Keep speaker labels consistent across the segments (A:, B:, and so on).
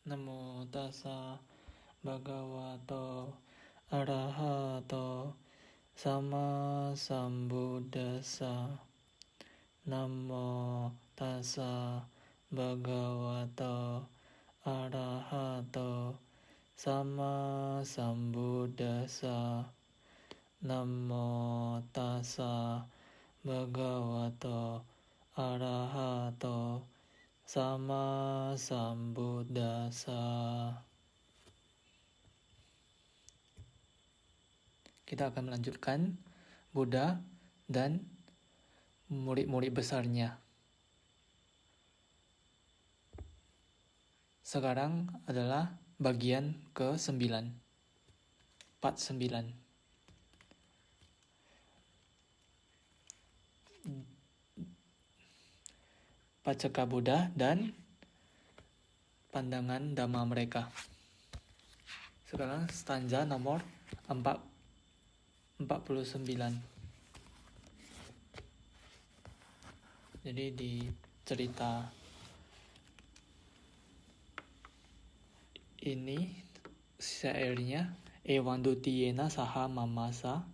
A: Namo tassa bhagavato arahato sama sambuddhassa. Namo tassa bhagavato arahato sama sambuddhassa. Namo tassa bhagavato arahato sama sambuddhassa. Kita akan melanjutkan Buddha dan murid-murid besarnya. Sekarang adalah bagian ke-9. Part 9. Paceka Buddha dan pandangan Dhamma mereka. Sekarang stanza nomor 49. Jadi di cerita ini syairnya Ewandutiyena saha mamasa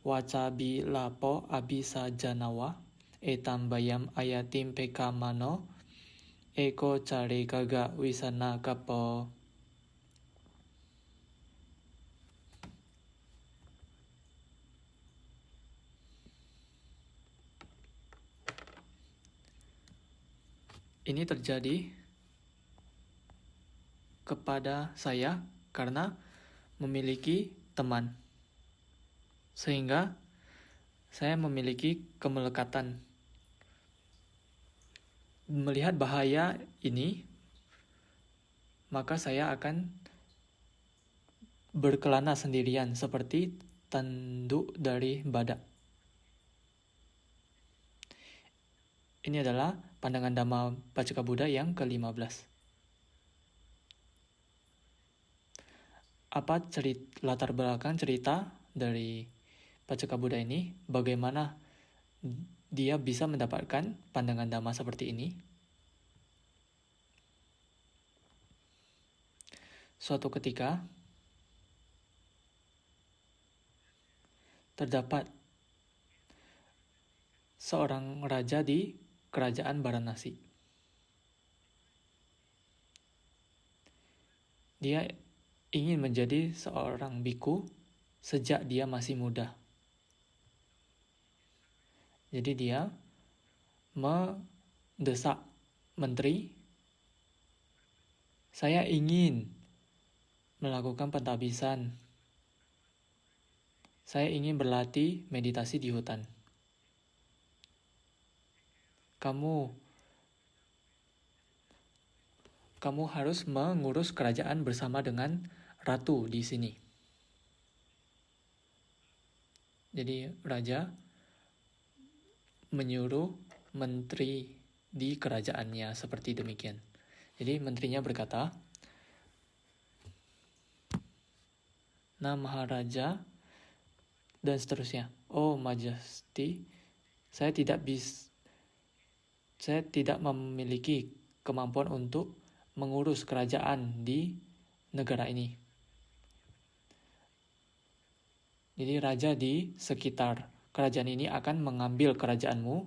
A: wacabi lapo abisa janawa etambayam ayatim pekamano eko cari kaga wisana kapo. Ini terjadi kepada saya karena memiliki teman, sehingga saya memiliki kemelekatan. Melihat bahaya ini, maka saya akan berkelana sendirian seperti tanduk dari badak. Ini adalah pandangan Dhamma Paceka Buddha yang ke-15. Apa latar belakang cerita dari Paceka Buddha ini? Bagaimana dia bisa mendapatkan pandangan Dhamma seperti ini? Suatu ketika, terdapat seorang raja di kerajaan Varanasi. Dia ingin menjadi seorang biku sejak dia masih muda. Jadi dia mendesak menteri, saya ingin melakukan pentabisan. Saya ingin berlatih meditasi di hutan. Kamu harus mengurus kerajaan bersama dengan ratu di sini. Jadi raja menyuruh menteri di kerajaannya seperti demikian. Jadi menterinya berkata, Nah Maharaja dan seterusnya. Oh Majesty, saya tidak memiliki kemampuan untuk mengurus kerajaan di negara ini. Jadi raja di sekitar kerajaan ini akan mengambil kerajaanmu.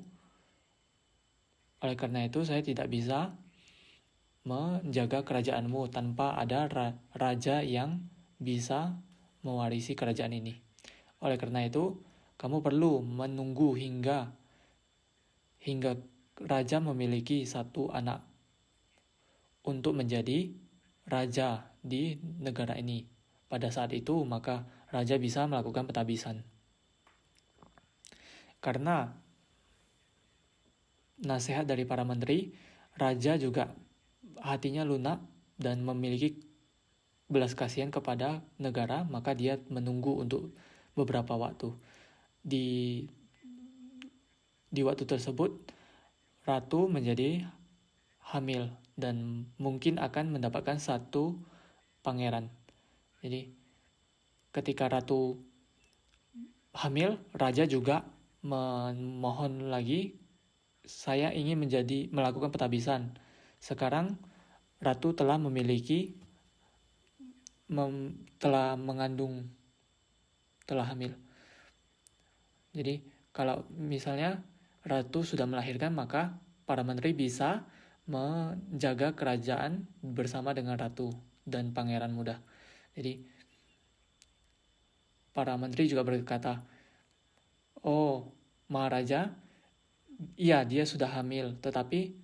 A: Oleh karena itu saya tidak bisa menjaga kerajaanmu tanpa ada raja yang bisa mewarisi kerajaan ini. Oleh karena itu kamu perlu menunggu hingga raja memiliki satu anak untuk menjadi raja di negara ini. Pada saat itu, maka raja bisa melakukan pentabisan. Karena nasihat dari para menteri, raja juga hatinya lunak dan memiliki belas kasihan kepada negara, maka dia menunggu untuk beberapa waktu. Di waktu tersebut, ratu menjadi hamil dan mungkin akan mendapatkan satu pangeran. Jadi ketika ratu hamil, raja juga memohon lagi, saya ingin melakukan pentabisan. Sekarang ratu telah memiliki, telah mengandung, telah hamil. Jadi kalau misalnya ratu sudah melahirkan, maka para menteri bisa menjaga kerajaan bersama dengan ratu dan pangeran muda. Jadi para menteri juga berkata, oh Maharaja, iya dia sudah hamil, tetapi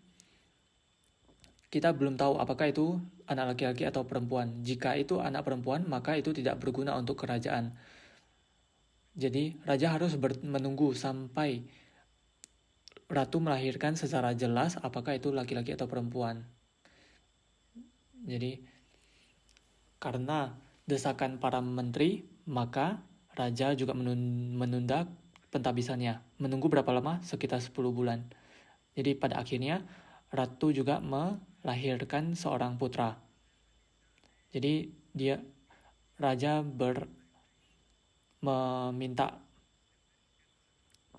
A: kita belum tahu apakah itu anak laki-laki atau perempuan. Jika itu anak perempuan, maka itu tidak berguna untuk kerajaan. Jadi raja harus menunggu sampai ratu melahirkan secara jelas apakah itu laki-laki atau perempuan. Jadi karena desakan para menteri, maka raja juga menunda pentabisannya. Menunggu berapa lama? Sekitar 10 bulan. Jadi pada akhirnya ratu juga melahirkan seorang putra. Jadi raja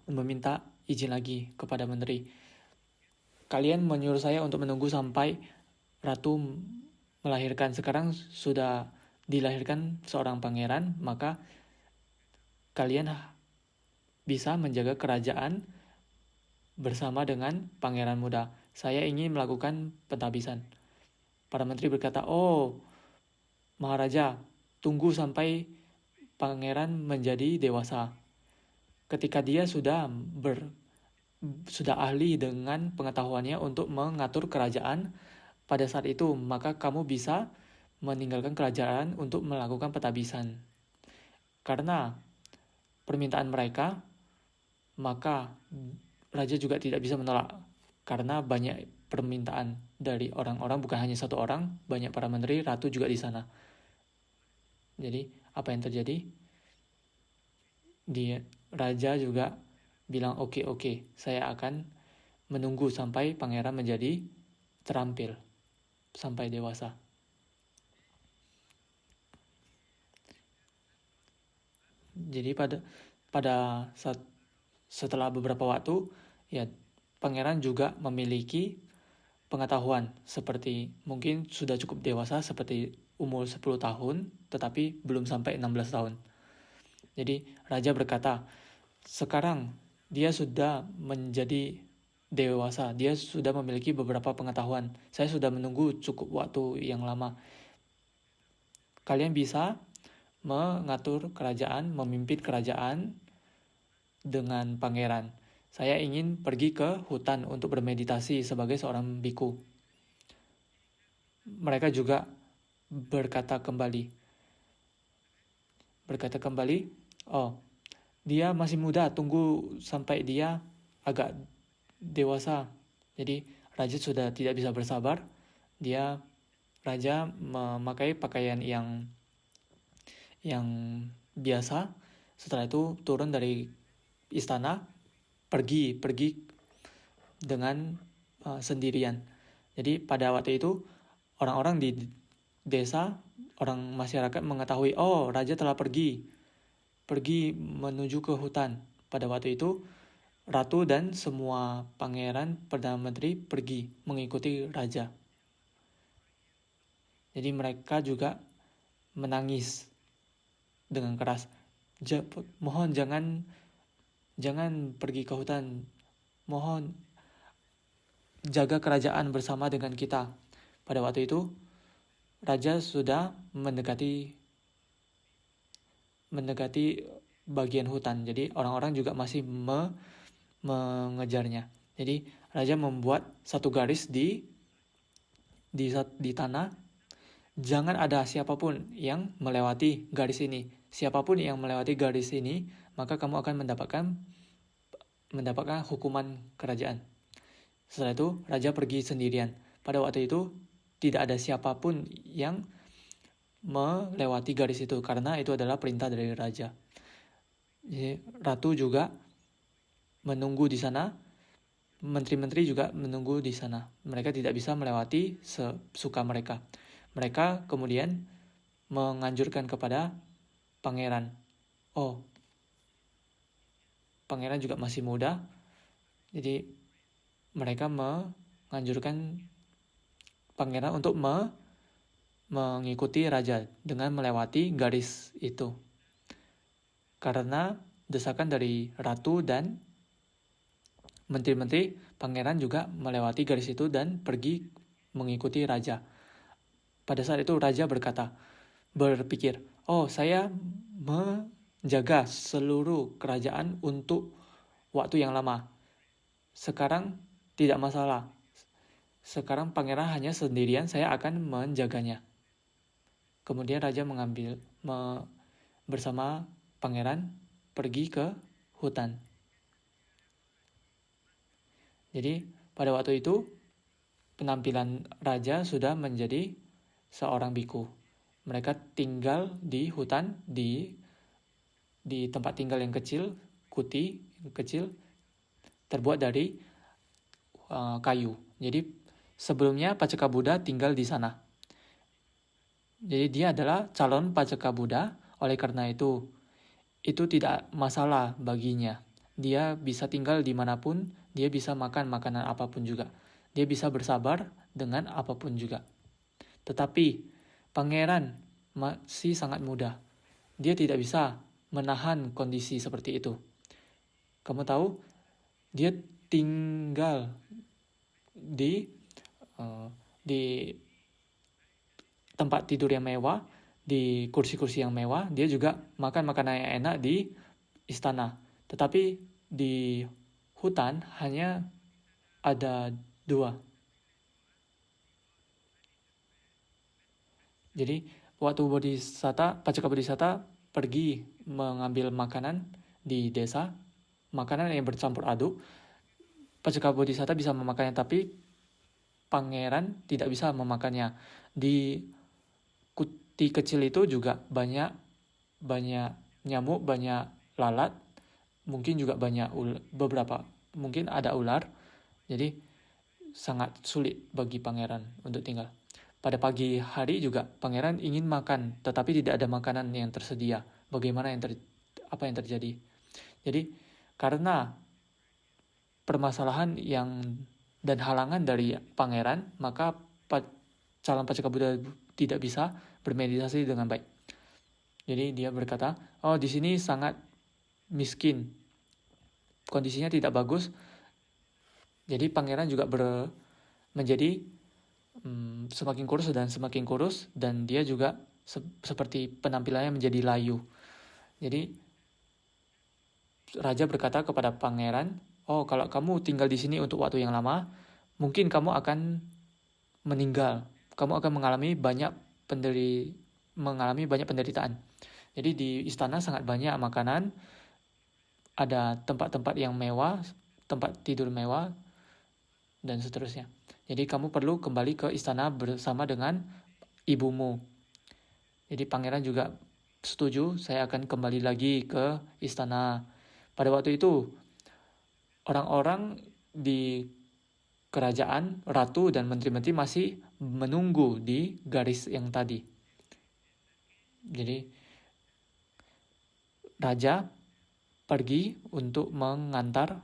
A: meminta izin lagi kepada menteri. Kalian menyuruh saya untuk menunggu sampai ratu melahirkan. Sekarang sudah dilahirkan seorang pangeran, maka kalian bisa menjaga kerajaan bersama dengan pangeran muda. Saya ingin melakukan pentabisan. Para menteri berkata, oh Maharaja, tunggu sampai pangeran menjadi dewasa. Ketika dia sudah ahli dengan pengetahuannya untuk mengatur kerajaan, pada saat itu maka kamu bisa meninggalkan kerajaan untuk melakukan pentabisan. Karena permintaan mereka, maka raja juga tidak bisa menolak. Karena banyak permintaan dari orang-orang, bukan hanya satu orang, banyak para menteri, ratu juga di sana. Jadi apa yang terjadi? Raja juga bilang oke, saya akan menunggu sampai pangeran menjadi terampil, sampai dewasa. Jadi pada saat setelah beberapa waktu, ya pangeran juga memiliki pengetahuan seperti mungkin sudah cukup dewasa seperti umur 10 tahun, tetapi belum sampai 16 tahun. Jadi raja berkata, sekarang dia sudah menjadi dewasa, dia sudah memiliki beberapa pengetahuan. Saya sudah menunggu cukup waktu yang lama. Kalian bisa mengatur kerajaan, memimpin kerajaan dengan pangeran. Saya ingin pergi ke hutan untuk bermeditasi sebagai seorang biku. Mereka juga berkata kembali, oh dia masih muda, tunggu sampai dia agak dewasa. Jadi raja sudah tidak bisa bersabar. Raja memakai pakaian yang biasa. Setelah itu turun dari istana, pergi dengan sendirian. Jadi pada waktu itu orang-orang di desa, orang masyarakat mengetahui, oh raja telah pergi menuju ke hutan. Pada waktu itu ratu dan semua pangeran, perdana menteri pergi mengikuti raja. Jadi mereka juga menangis dengan keras. Mohon jangan pergi ke hutan. Mohon jaga kerajaan bersama dengan kita. Pada waktu itu raja sudah mendekati bagian hutan. Jadi orang-orang juga masih mengejarnya. Jadi raja membuat satu garis di tanah. Jangan ada siapapun yang melewati garis ini. Siapapun yang melewati garis ini, maka kamu akan mendapatkan hukuman kerajaan. Setelah itu raja pergi sendirian. Pada waktu itu tidak ada siapapun yang melewati garis itu karena itu adalah perintah dari raja. Jadi, ratu juga menunggu di sana, menteri-menteri juga menunggu di sana. Mereka tidak bisa melewati sesuka mereka. Mereka kemudian menganjurkan kepada pangeran, oh pangeran juga masih muda, jadi mereka menganjurkan pangeran untuk mengikuti raja dengan melewati garis itu. Karena desakan dari ratu dan menteri-menteri, pangeran juga melewati garis itu dan pergi mengikuti raja. Pada saat itu raja berpikir, oh saya menjaga seluruh kerajaan untuk waktu yang lama. Sekarang tidak masalah. Sekarang pangeran hanya sendirian, saya akan menjaganya. Kemudian raja bersama pangeran pergi ke hutan. Jadi pada waktu itu penampilan raja sudah menjadi seorang biku. Mereka tinggal di hutan, di tempat tinggal yang kecil, kuti kecil, terbuat dari kayu. Jadi sebelumnya Paceka Buddha tinggal di sana. Jadi dia adalah calon Paceka Buddha, oleh karena itu tidak masalah baginya. Dia bisa tinggal dimanapun, dia bisa makan makanan apapun juga. Dia bisa bersabar dengan apapun juga. Tetapi pangeran masih sangat muda. Dia tidak bisa menahan kondisi seperti itu. Kamu tahu, dia tinggal di tempat tidur yang mewah, di kursi-kursi yang mewah. Dia juga makan makanan yang enak di istana. Tetapi di hutan hanya ada 2. Jadi waktu Paceka Bodhisatta pergi mengambil makanan di desa, makanan yang bercampur aduk, Paceka Bodhisatta bisa memakannya, tapi pangeran tidak bisa memakannya. Di kuti kecil itu juga banyak nyamuk, banyak lalat, mungkin juga mungkin ada ular. Jadi sangat sulit bagi pangeran untuk tinggal. Pada pagi hari juga pangeran ingin makan, tetapi tidak ada makanan yang tersedia. Bagaimana apa yang terjadi? Jadi karena permasalahan dan halangan dari pangeran, maka calon Paceka Buddha tidak bisa bermeditasi dengan baik. Jadi dia berkata, oh di sini sangat miskin, kondisinya tidak bagus. Jadi pangeran juga menjadi semakin kurus, dan dia juga seperti penampilannya menjadi layu. Jadi raja berkata kepada pangeran, oh kalau kamu tinggal di sini untuk waktu yang lama, mungkin kamu akan meninggal. Kamu akan mengalami banyak penderitaan. Jadi di istana sangat banyak makanan, ada tempat-tempat yang mewah, tempat tidur mewah, dan seterusnya. Jadi kamu perlu kembali ke istana bersama dengan ibumu. Jadi pangeran juga setuju, saya akan kembali lagi ke istana. Pada waktu itu, orang-orang di kerajaan, ratu dan menteri-menteri masih menunggu di garis yang tadi. Jadi raja pergi untuk mengantar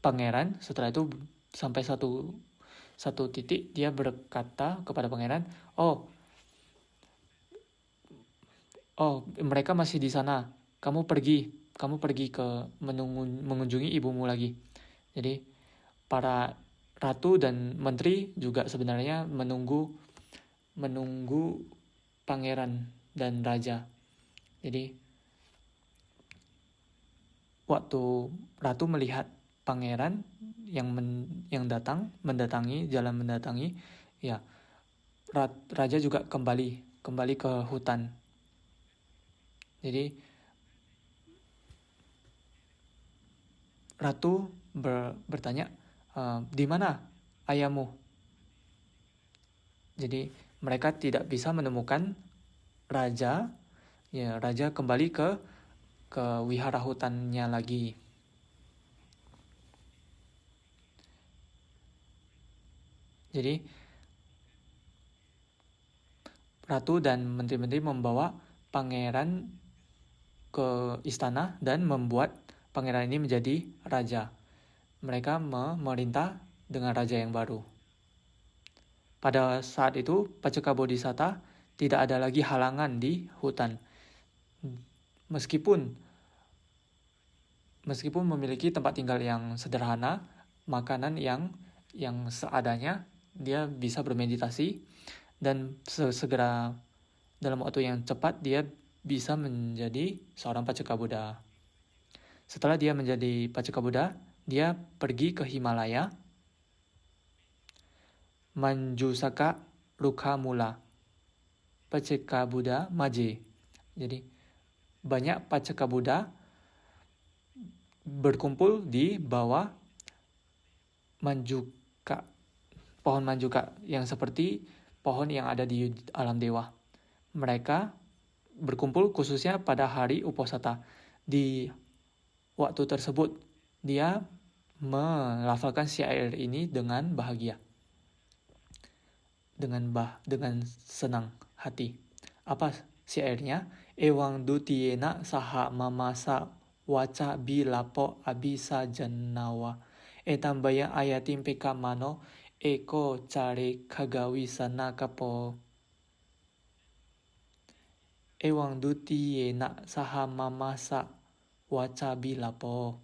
A: pangeran. Setelah itu sampai satu titik dia berkata kepada pangeran, oh mereka masih di sana, kamu pergi ke mengunjungi ibumu lagi. Jadi para ratu dan menteri juga sebenarnya menunggu pangeran dan raja. Jadi waktu ratu melihat pangeran yang mendatangi, ya raja juga kembali ke hutan. Jadi ratu bertanya, di mana ayahmu? Jadi mereka tidak bisa menemukan raja. Ya, raja kembali ke wihara hutannya lagi. Jadi ratu dan menteri-menteri membawa pangeran ke istana dan membuat pangeran ini menjadi raja. Mereka memerintah dengan raja yang baru. Pada saat itu, Paceka Bodhisatta tidak ada lagi halangan di hutan. Meskipun memiliki tempat tinggal yang sederhana, makanan yang seadanya, dia bisa bermeditasi dan segera dalam waktu yang cepat dia bisa menjadi seorang Paceka Buddha. Setelah dia menjadi Paceka Buddha, dia pergi ke Himalaya, Manjusaka Rukha Mula, Paceka Buddha Maje. Jadi banyak Paceka Buddha berkumpul di bawah Manjuka, pohon Manjuka yang seperti pohon yang ada di alam dewa. Mereka berkumpul khususnya pada hari Uposatha. Di waktu tersebut dia melafalkan syair ini dengan bahagia, dengan senang hati. Apa syairnya? Ewang dutiena saha mamasa waca bilapo abisa janawa etambaya ayatim peka mano eko care kagawi sana kapo. Ewang dutiena saha mamasa waca bilapo.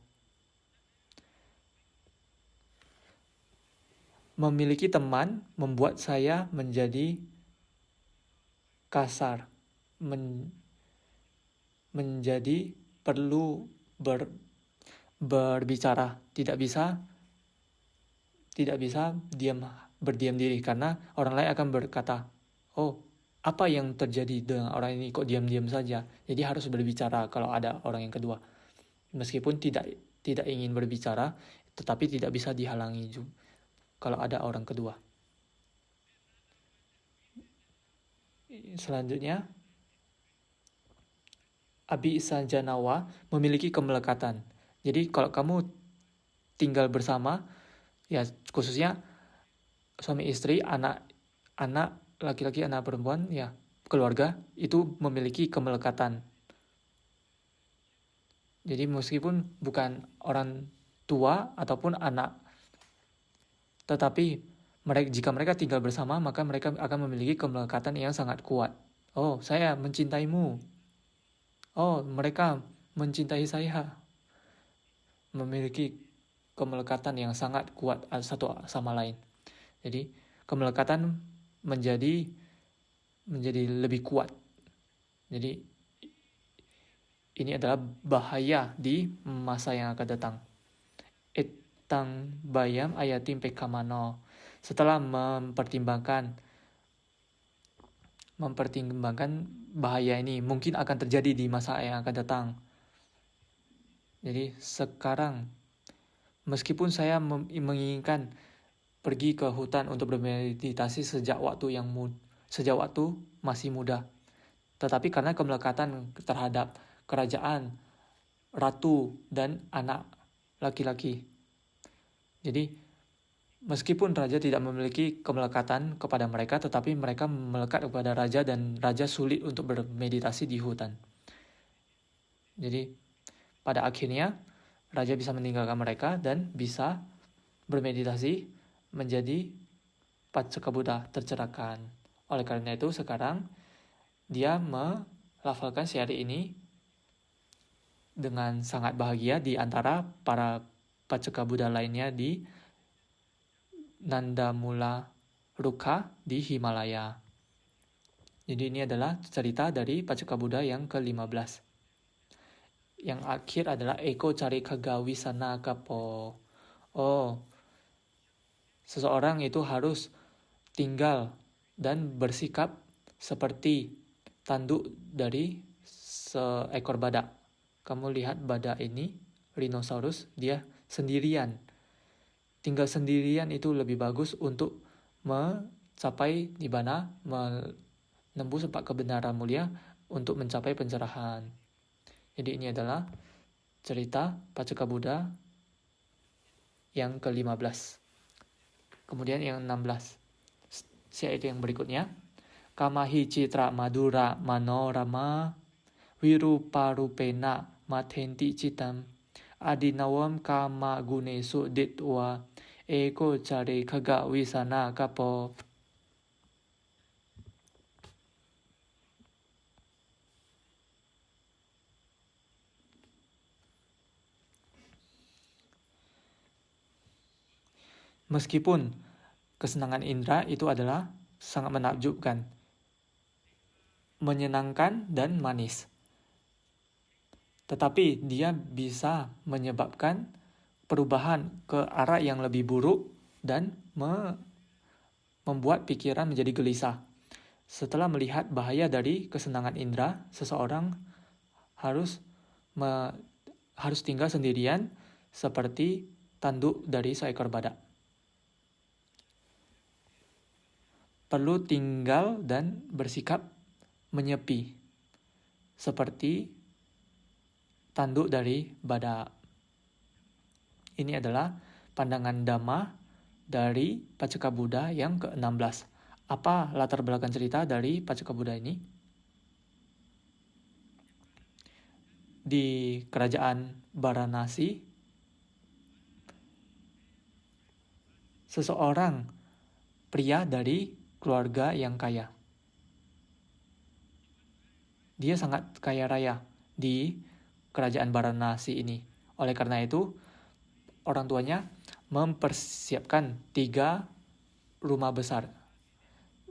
A: Memiliki teman membuat saya menjadi kasar, menjadi perlu berbicara, tidak bisa berdiam diri, karena orang lain akan berkata, oh, apa yang terjadi dengan orang ini, kok diam-diam saja. Jadi harus berbicara kalau ada orang yang kedua, meskipun tidak ingin berbicara, tetapi tidak bisa dihalangi juga kalau ada orang kedua. Selanjutnya, Abisa Janawa memiliki kemelekatan. Jadi kalau kamu tinggal bersama, ya khususnya suami istri, anak laki-laki, anak perempuan, ya keluarga, itu memiliki kemelekatan. Jadi meskipun bukan orang tua ataupun anak, tetapi jika mereka tinggal bersama, maka mereka akan memiliki kemelekatan yang sangat kuat. Oh, saya mencintaimu. Oh, mereka mencintai saya. Memiliki kemelekatan yang sangat kuat satu sama lain. Jadi kemelekatan menjadi lebih kuat. Jadi ini adalah bahaya di masa yang akan datang. Etang bayam ayatim pekamano. Setelah mempertimbangkan bahaya ini mungkin akan terjadi di masa yang akan datang. Jadi sekarang, meskipun saya menginginkan pergi ke hutan untuk bermeditasi sejak waktu masih muda, tetapi karena kemelekatan terhadap kerajaan, ratu, dan anak laki-laki, jadi meskipun raja tidak memiliki kemelekatan kepada mereka, tetapi mereka melekat kepada raja dan raja sulit untuk bermeditasi di hutan. Jadi pada akhirnya raja bisa meninggalkan mereka dan bisa bermeditasi menjadi Paceka Buddha tercerahkan. Oleh karena itu sekarang dia melafalkan syair ini dengan sangat bahagia di antara para Paceka Buddha lainnya di Nandamula Rukha di Himalaya. Jadi ini adalah cerita dari Paceka Buddha yang ke-15. Yang akhir adalah Eko Cari Kagawi Sana Kapo. Oh, seseorang itu harus tinggal dan bersikap seperti tanduk dari seekor badak. Kamu lihat badak ini, rhinoceros, dia sendirian. Tinggal sendirian itu lebih bagus untuk mencapai nibbana, menembus empat kebenaran mulia untuk mencapai pencerahan. Jadi ini adalah cerita Paceka Buddha yang ke-15. Kemudian yang 16. Syair yang berikutnya. Kamahi citra madura manorama wirupa rupena matenti citam adinawam kama gunesu ditwa eko cari kaga wisana kapo. Meskipun kesenangan indera itu adalah sangat menakjubkan, menyenangkan dan manis. Tetapi dia bisa menyebabkan perubahan ke arah yang lebih buruk dan membuat pikiran menjadi gelisah. Setelah melihat bahaya dari kesenangan indera, seseorang harus tinggal sendirian seperti tanduk dari seekor badak. Perlu tinggal dan bersikap menyepi, seperti tanduk dari badak. Ini adalah pandangan Dhamma dari Pacceka Buddha yang ke-16. Apa latar belakang cerita dari Pacceka Buddha ini? Di kerajaan Varanasi, seseorang pria dari keluarga yang kaya. Dia sangat kaya raya di kerajaan Varanasi ini. Oleh karena itu, orang tuanya mempersiapkan 3 rumah besar.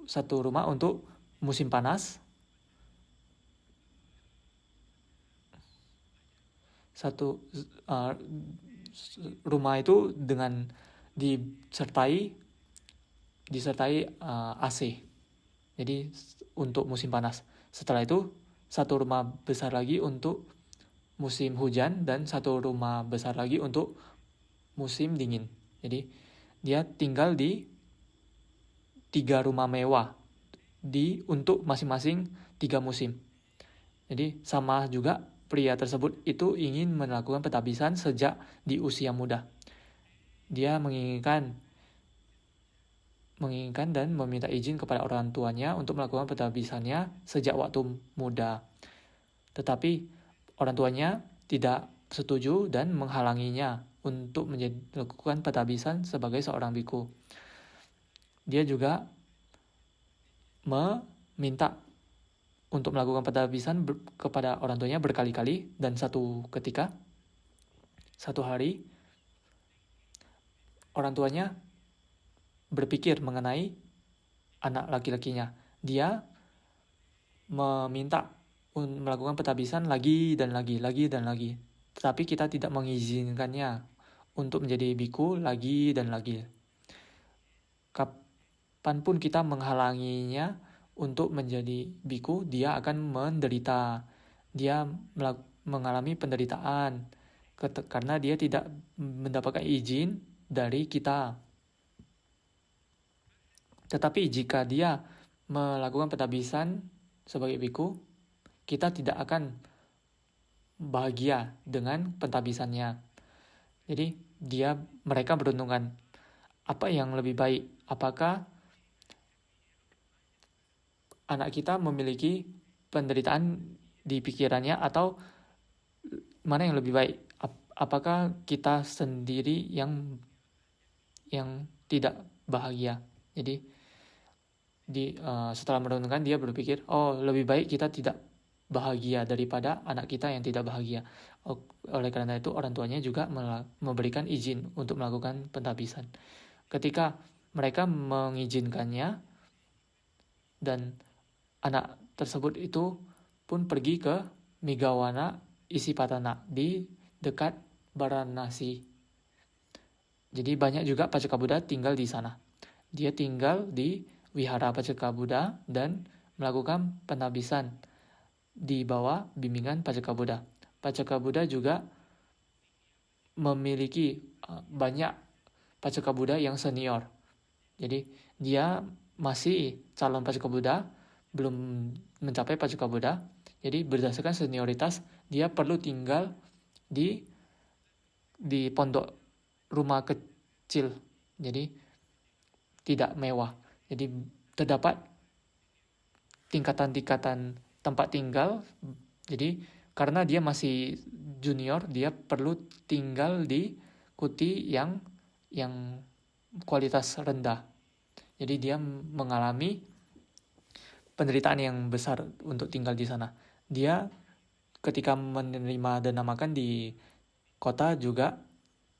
A: 1 rumah untuk musim panas, 1 rumah itu dengan disertai AC. Jadi untuk musim panas. Setelah itu 1 rumah besar lagi untuk musim hujan dan 1 rumah besar lagi untuk musim dingin. Jadi dia tinggal di 3 rumah mewah untuk masing-masing 3 musim. Jadi sama juga pria tersebut itu ingin melakukan pentabisan sejak di usia muda. Dia menginginkan dan meminta izin kepada orang tuanya untuk melakukan pentabisannya sejak waktu muda. Tetapi orang tuanya tidak setuju dan menghalanginya untuk melakukan pentabisan sebagai seorang biku. Dia juga meminta untuk melakukan pentabisan kepada orang tuanya berkali-kali, dan satu hari, orang tuanya berpikir mengenai anak laki-lakinya. Dia meminta melakukan pentabisan lagi dan lagi. Tetapi kita tidak mengizinkannya untuk menjadi biku lagi dan lagi. Kapanpun kita menghalanginya untuk menjadi biku, dia akan menderita. Dia mengalami penderitaan karena dia tidak mendapatkan izin dari kita. Tetapi jika dia melakukan pentabisan sebagai biku, kita tidak akan bahagia dengan pentabisannya. Jadi mereka beruntungan. Apa yang lebih baik? Apakah anak kita memiliki penderitaan di pikirannya, atau mana yang lebih baik? Apakah kita sendiri yang tidak bahagia? Jadi setelah merenungkan, dia berpikir, lebih baik kita tidak bahagia daripada anak kita yang tidak bahagia. Oleh karena itu, orang tuanya juga memberikan izin untuk melakukan pentabisan. Ketika mereka mengizinkannya, dan anak tersebut itu pun pergi ke Migawana Isipatana di dekat Varanasi. Jadi banyak juga Pacceka Buddha tinggal di sana. Dia tinggal di Wihara Pacceka Buddha dan melakukan pentabisan di bawah bimbingan Pacceka Buddha. Pacceka Buddha juga memiliki banyak Pacceka Buddha yang senior. Jadi dia masih calon Pacceka Buddha, belum mencapai Pacceka Buddha. Jadi berdasarkan senioritas, dia perlu tinggal di pondok rumah kecil. Jadi tidak mewah. Jadi terdapat tingkatan-tingkatan tempat tinggal. Jadi karena dia masih junior, dia perlu tinggal di kuti yang kualitas rendah. Jadi dia mengalami penderitaan yang besar untuk tinggal di sana. Dia ketika menerima dana makan di kota juga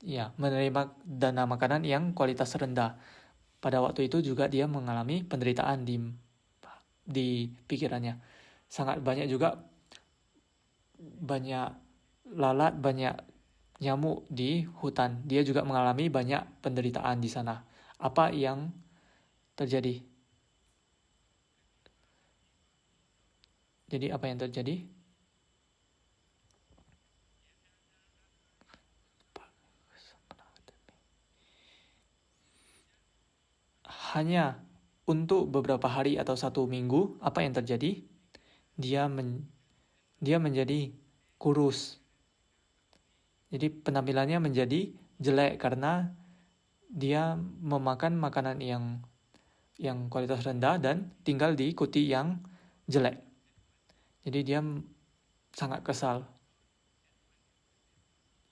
A: ya, menerima dana makanan yang kualitas rendah. Pada waktu itu juga dia mengalami penderitaan di pikirannya. Sangat banyak juga, banyak lalat, banyak nyamuk di hutan. Dia juga mengalami banyak penderitaan di sana. Apa yang terjadi? Jadi apa yang terjadi? Hanya untuk beberapa hari atau 1 minggu, apa yang terjadi? Dia menjadi kurus. Jadi penampilannya menjadi jelek karena dia memakan makanan yang kualitas rendah dan tinggal di kuti yang jelek. Jadi dia sangat kesal.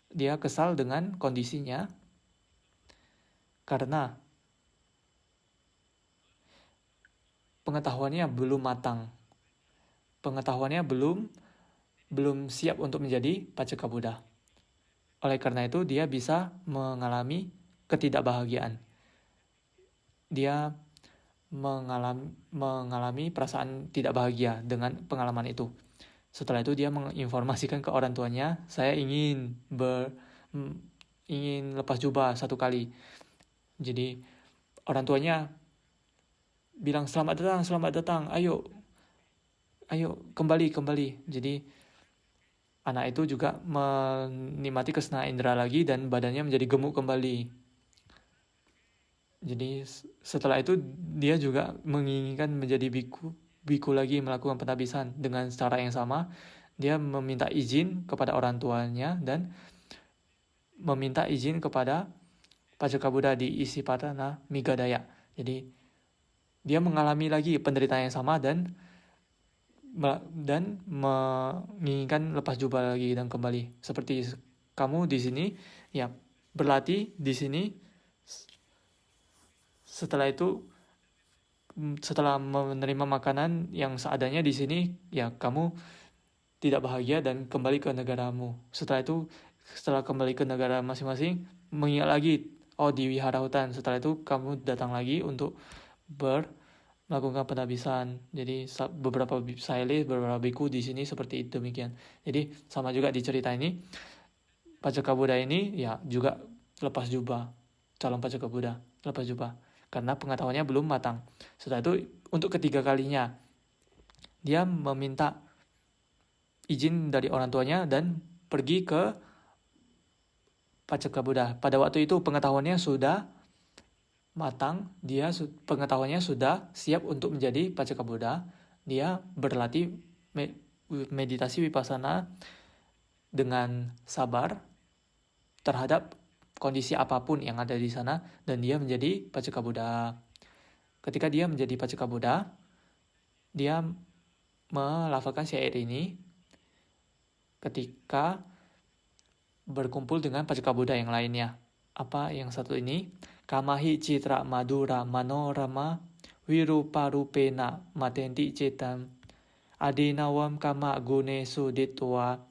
A: Dia kesal dengan kondisinya karena pengetahuannya belum matang. Pengetahuannya belum siap untuk menjadi Paceka Buddha. Oleh karena itu dia bisa mengalami ketidakbahagiaan. Dia mengalami perasaan tidak bahagia dengan pengalaman itu. Setelah itu dia menginformasikan ke orang tuanya, saya ingin lepas jubah 1 kali. Jadi orang tuanya bilang selamat datang, ayo kembali. Jadi anak itu juga menikmati kesenangan indera lagi dan badannya menjadi gemuk kembali. Jadi setelah itu dia juga menginginkan menjadi biku lagi, melakukan pentabisan dengan cara yang sama. Dia meminta izin kepada orang tuanya dan meminta izin kepada Paceka Buddha di Isipadana Migadaya. Jadi dia mengalami lagi penderitaan yang sama dan menginginkan lepas jubah lagi dan kembali. Seperti kamu di sini, ya berlatih di sini. Setelah itu, setelah menerima makanan yang seadanya di sini, ya kamu tidak bahagia dan kembali ke negaramu. Setelah itu, setelah kembali ke negara masing-masing, mengingat lagi, di wihara hutan. Setelah itu kamu datang lagi untuk melakukan pentabisan. Jadi beberapa saile, beberapa biku di sini seperti itu, demikian. Jadi sama juga di cerita ini, Paceka Buddha ini ya juga lepas jubah, calon Paceka Buddha lepas jubah karena pengetahuannya belum matang. Setelah itu untuk ketiga kalinya dia meminta izin dari orang tuanya dan pergi ke Paceka Buddha. Pada waktu itu pengetahuannya sudah matang, pengetahuannya sudah siap untuk menjadi Paceka Buddha. Dia berlatih meditasi vipassana dengan sabar terhadap kondisi apapun yang ada di sana, dan dia menjadi Paceka Buddha. Ketika dia menjadi Paceka Buddha, dia melafalkan syair ini ketika berkumpul dengan Paceka Buddha yang lainnya. Apa yang satu ini? Kamahi citra madura manorama wirupa rupena matenti cetam adinawam kama gunesu ditwa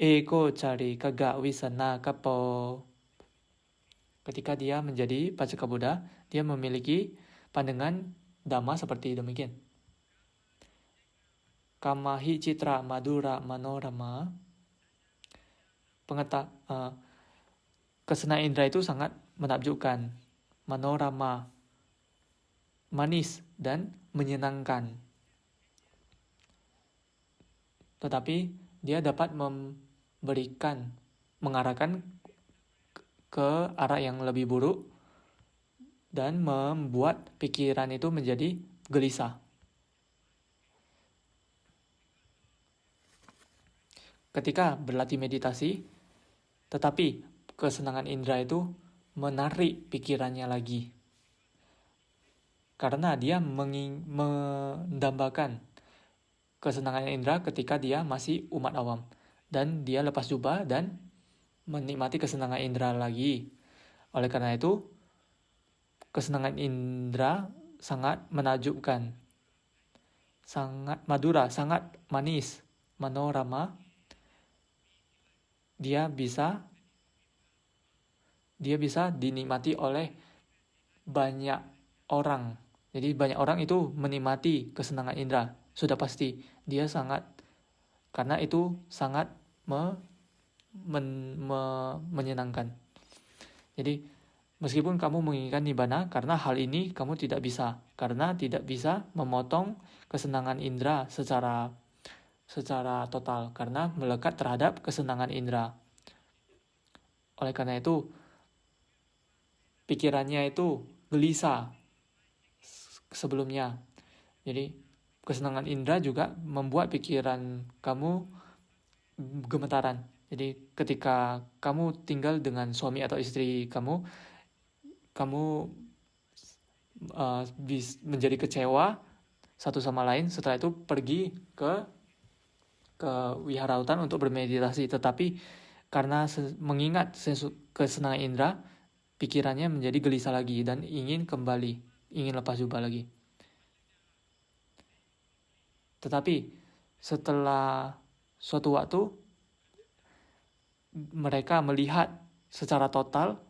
A: ego cari kagak wisana kapo. Ketika dia menjadi Paceka Buddha, dia memiliki pandangan Dhamma seperti demikian. Kamahi citra madura manorama. Kesenangan indera itu sangat menakjubkan. Manorama, manis dan menyenangkan. Tetapi dia dapat mengarahkan ke arah yang lebih buruk dan membuat pikiran itu menjadi gelisah. Ketika berlatih meditasi, tetapi kesenangan indera itu menarik pikirannya lagi. Karena dia mendambakan kesenangan indera ketika dia masih umat awam. Dan dia lepas jubah dan menikmati kesenangan indera lagi. Oleh karena itu, kesenangan indera sangat menakjubkan, sangat madura, sangat manis, manorama. Dia bisa dia bisa dinikmati oleh banyak orang. Jadi banyak orang itu menikmati kesenangan indera, sudah pasti dia sangat, karena itu sangat menyenangkan. Jadi meskipun kamu menginginkan nibbana, karena hal ini kamu tidak bisa, karena tidak bisa memotong kesenangan indera secara total, karena melekat terhadap kesenangan indera. Oleh karena itu, pikirannya itu gelisah sebelumnya. Jadi kesenangan indera juga membuat pikiran kamu gemetaran. Jadi ketika kamu tinggal dengan suami atau istri kamu menjadi kecewa satu sama lain, setelah itu pergi ke wihara hutan untuk bermeditasi. Tetapi karena mengingat kesenangan indera, pikirannya menjadi gelisah lagi dan ingin kembali, ingin lepas jubah lagi. Tetapi setelah suatu waktu, mereka melihat secara total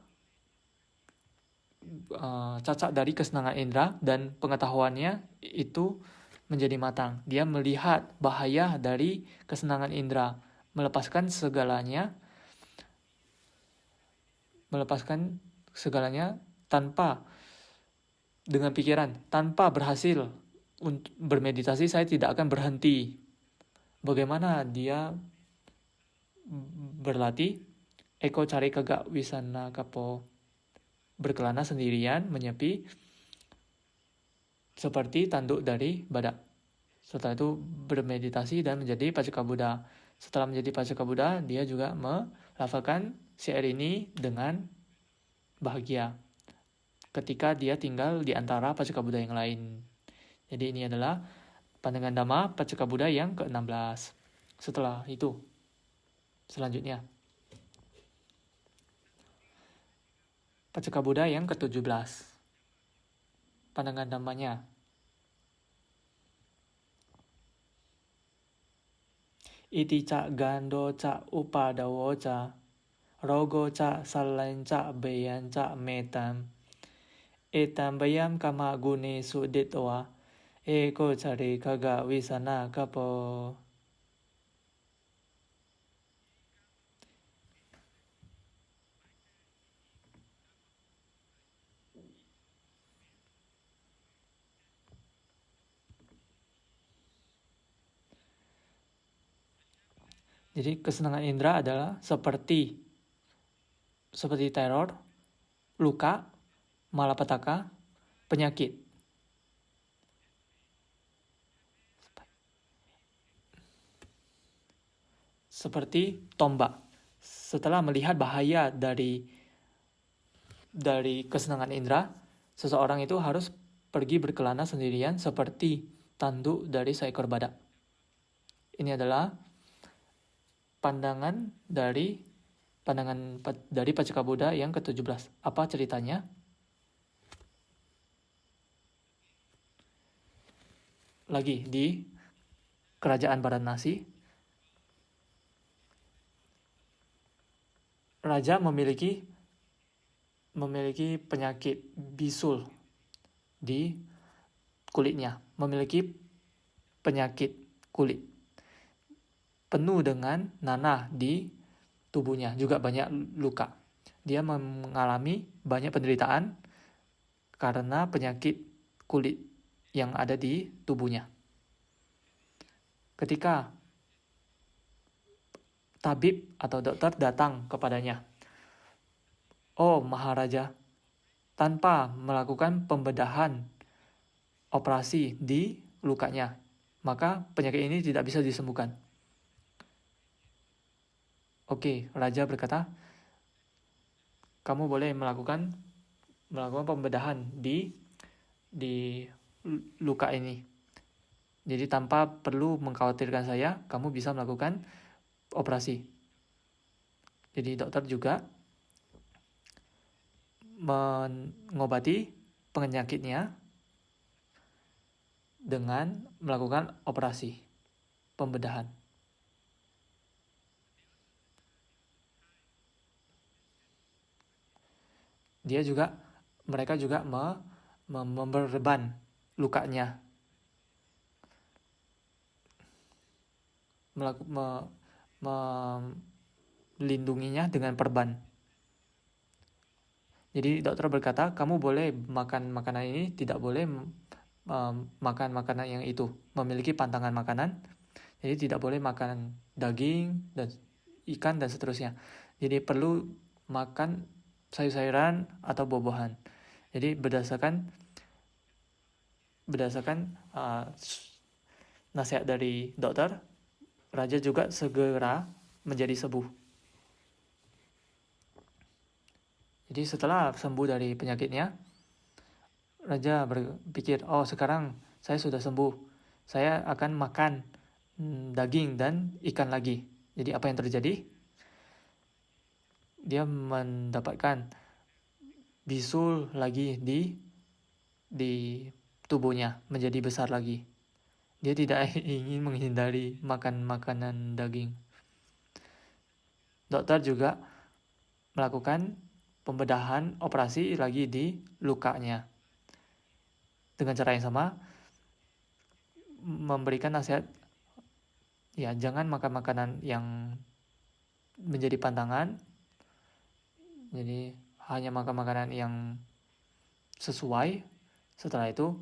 A: cacat dari kesenangan indera, dan pengetahuannya itu menjadi matang. Dia melihat bahaya dari kesenangan indera, melepaskan segalanya tanpa, dengan pikiran, tanpa berhasil untuk bermeditasi, saya tidak akan berhenti. Bagaimana dia berlatih? Eko cari kagak wisana kapo, berkelana sendirian, menyepi, seperti tanduk dari badak. Setelah itu bermeditasi dan menjadi Paceka Buddha. Setelah menjadi Paceka Buddha, dia juga melafalkan syair ini dengan bahagia ketika dia tinggal di antara Paceka Buddha yang lain. Jadi ini adalah pandangan Dhamma Paceka Buddha yang ke-16. Setelah itu, selanjutnya Paceka Buddha yang ke-17. Pandangan Dhammanya. Iti ca gando ca upadawo ca, rogo ca salain ca bayan ca metam, etam bayam kama gune suditwa, eko cari kaga wisana kapo. Jadi kesenangan indera adalah seperti teror, luka, malapetaka, penyakit. Seperti tombak. Setelah melihat bahaya dari kesenangan indera, seseorang itu harus pergi berkelana sendirian seperti tanduk dari seekor badak. Ini adalah pandangan dari Paceka Buddha yang ke-17. Apa ceritanya? Lagi di kerajaan Varanasi, raja memiliki penyakit bisul di kulitnya, memiliki penyakit kulit, penuh dengan nanah di tubuhnya, juga banyak luka. Dia mengalami banyak penderitaan karena penyakit kulit yang ada di tubuhnya. Ketika tabib atau dokter datang kepadanya, "Oh Maharaja, tanpa melakukan pembedahan operasi di lukanya, maka penyakit ini tidak bisa disembuhkan." Oke, raja berkata, kamu boleh melakukan pembedahan di luka ini. Jadi tanpa perlu mengkhawatirkan saya, kamu bisa melakukan operasi. Jadi dokter juga mengobati penyakitnya dengan melakukan operasi pembedahan. mereka juga memperban lukanya, melindunginya dengan perban. Jadi dokter berkata, kamu boleh makan makanan ini, tidak boleh makan makanan yang itu, memiliki pantangan makanan. Jadi tidak boleh makan daging dan ikan dan seterusnya. Jadi perlu makan sayur-sayuran atau buah-buahan. Jadi berdasarkan nasihat dari dokter, raja juga segera menjadi sembuh. Jadi setelah sembuh dari penyakitnya, raja berpikir, oh sekarang saya sudah sembuh, saya akan makan daging dan ikan lagi. Jadi apa yang terjadi? Dia mendapatkan bisul lagi di tubuhnya, menjadi besar lagi. Dia tidak ingin menghindari makan makanan daging. Dokter juga melakukan pembedahan operasi lagi di lukanya. Dengan cara yang sama, memberikan nasihat, ya jangan makan makanan yang menjadi pantangan. Jadi hanya makan makanan yang sesuai. Setelah itu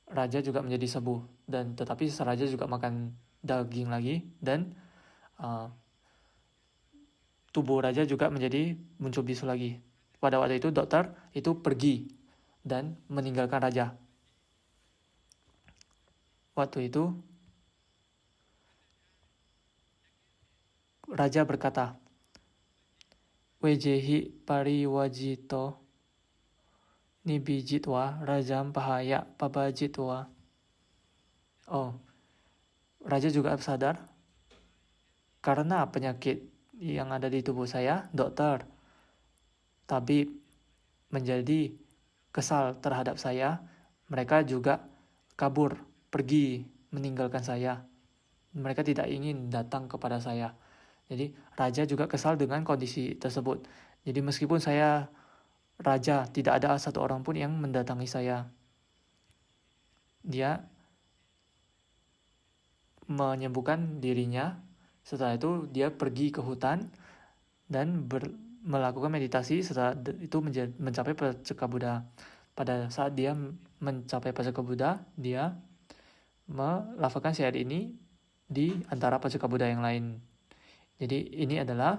A: raja juga menjadi sembuh, dan tetapi raja juga makan daging lagi, dan tubuh raja juga muncul bisul lagi. Pada waktu itu dokter itu pergi dan meninggalkan raja. Waktu itu raja berkata, Wejehi pariwajito nibijitwa rajam pahaya pabajitwa. Oh, raja juga sadar, karena penyakit yang ada di tubuh saya, dokter, tabib menjadi kesal terhadap saya. Mereka juga kabur, pergi, meninggalkan saya. Mereka tidak ingin datang kepada saya. Jadi raja juga kesal dengan kondisi tersebut. Jadi meskipun saya raja, tidak ada satu orang pun yang mendatangi saya. Dia menyembuhkan dirinya. Setelah itu dia pergi ke hutan dan melakukan meditasi. Setelah itu mencapai Paceka Buddha. Pada saat dia mencapai Paceka Buddha, dia melafalkan syair ini di antara Paceka Buddha yang lain. Jadi ini adalah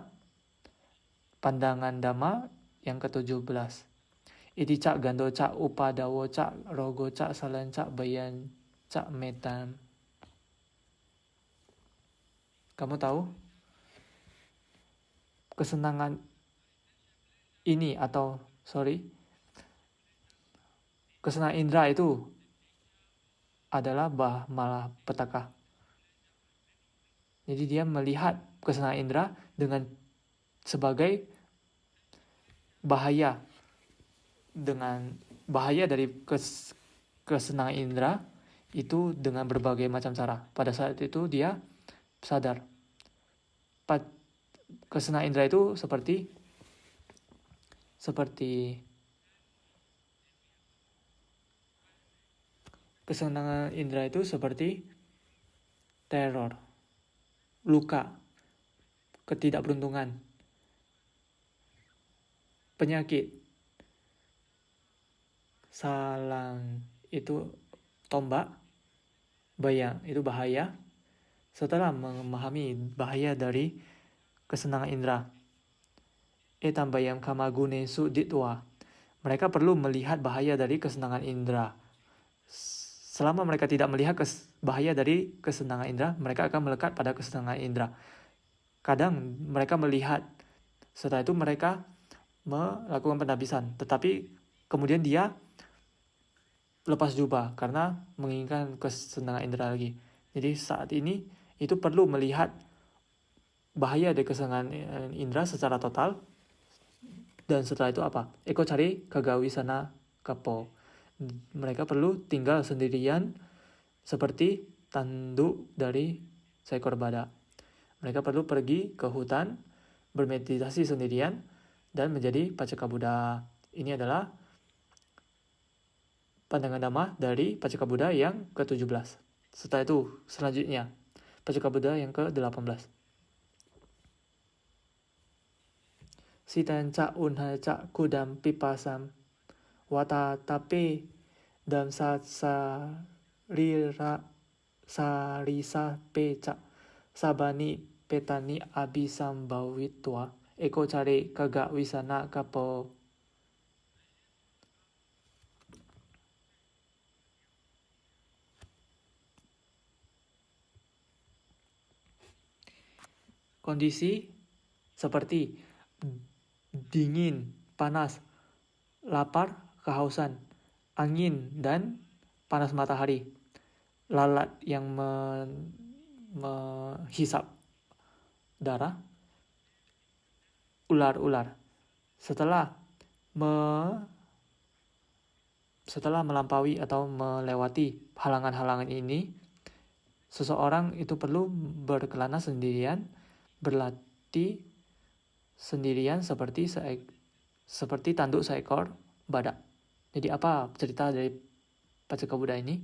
A: pandangan Dhamma yang ke-17. Iti cak gando cak upadawo cak rogo cak salan cak bayan cak metan. Kamu tahu kesenangan ini kesenangan indera itu adalah malapetaka. Jadi dia melihat kesenangan indera dengan sebagai bahaya. Dengan bahaya dari kesenangan indera itu dengan berbagai macam cara. Pada saat itu dia sadar, kesenangan indera itu seperti kesenangan indera itu seperti teror, luka, ketidakberuntungan, penyakit. Salang itu tombak, bayang itu bahaya. Setelah memahami bahaya dari kesenangan indera, etambayam kamagune suditwa, mereka perlu melihat bahaya dari kesenangan indera. Selama mereka tidak melihat bahaya dari kesenangan indera, mereka akan melekat pada kesenangan indera. Kadang mereka melihat, setelah itu mereka melakukan penabisan, tetapi kemudian dia lepas jubah karena menginginkan kesenangan indera lagi. Jadi saat ini itu perlu melihat bahaya dari kesenangan indera secara total. Dan setelah itu apa? Eko cari kagawisana kapo. Mereka perlu tinggal sendirian seperti tanduk dari seekor badak. Mereka perlu pergi ke hutan, bermeditasi sendirian, dan menjadi Paceka Buddha. Ini adalah pandangan Dhamma dari Paceka Buddha yang ke-17. Setelah itu, selanjutnya, Paceka Buddha yang ke-18. Sitanca unhaca kudam pipasam wata tape dam sarisa peca sabani petani abisambawitwa eko cari kagak wisana kapo. Kondisi seperti dingin, panas, lapar, kehausan, angin, dan panas matahari, lalat yang menghisap darah, ular-ular. Setelah melampaui atau melewati halangan-halangan ini, seseorang itu perlu berkelana sendirian, berlatih sendirian seperti tanduk seekor badak. Jadi apa cerita dari Paceka Buddha ini?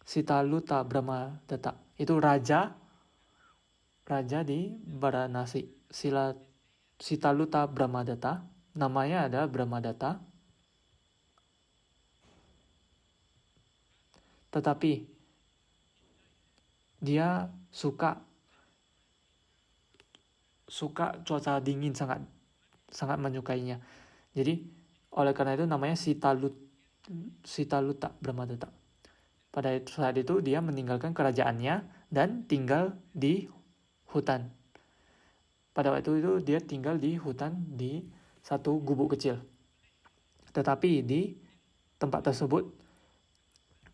A: Sitaluta Brahmadatta itu raja di Varanasi. Sitaluta Brahmadatta, namanya ada Brahmadatta. Tetapi dia suka cuaca dingin, sangat menyukainya. Jadi oleh karena itu namanya Sitaluta Brahmadatta. Pada saat itu dia meninggalkan kerajaannya dan tinggal di hutan. Pada waktu itu dia tinggal di hutan di satu gubuk kecil. Tetapi di tempat tersebut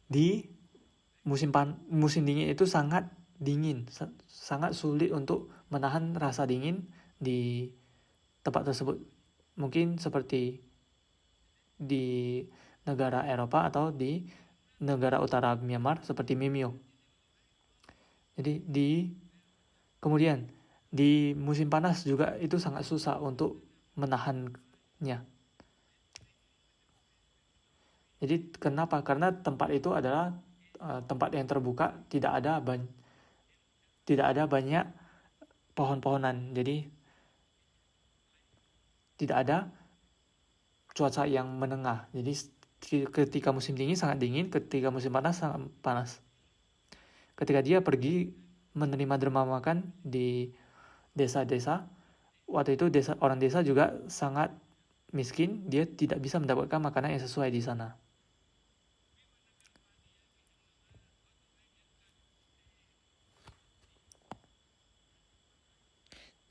A: di musim dingin itu sangat dingin, sangat sulit untuk menahan rasa dingin di tempat tersebut. Mungkin seperti di negara Eropa atau di negara utara Myanmar seperti Mimio. Jadi kemudian di musim panas juga itu sangat susah untuk menahannya. Jadi kenapa? Karena tempat itu adalah tempat yang terbuka, tidak ada banyak pohon-pohonan. Jadi tidak ada cuaca yang menengah. Jadi ketika musim dingin sangat dingin, ketika musim panas sangat panas. Ketika dia pergi menerima derma makan di desa-desa, waktu itu orang desa juga sangat miskin, dia tidak bisa mendapatkan makanan yang sesuai di sana.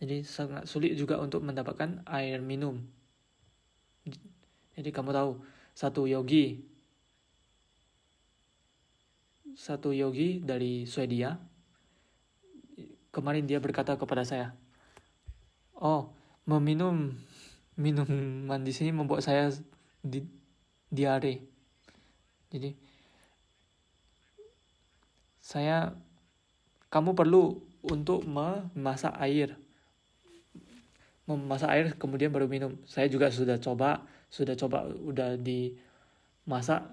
A: Jadi sangat sulit juga untuk mendapatkan air minum. Jadi kamu tahu, satu yogi dari Swedia, kemarin dia berkata kepada saya, minuman di sini membuat saya diare. Jadi kamu perlu untuk memasak air kemudian baru minum. Saya juga sudah coba udah dimasak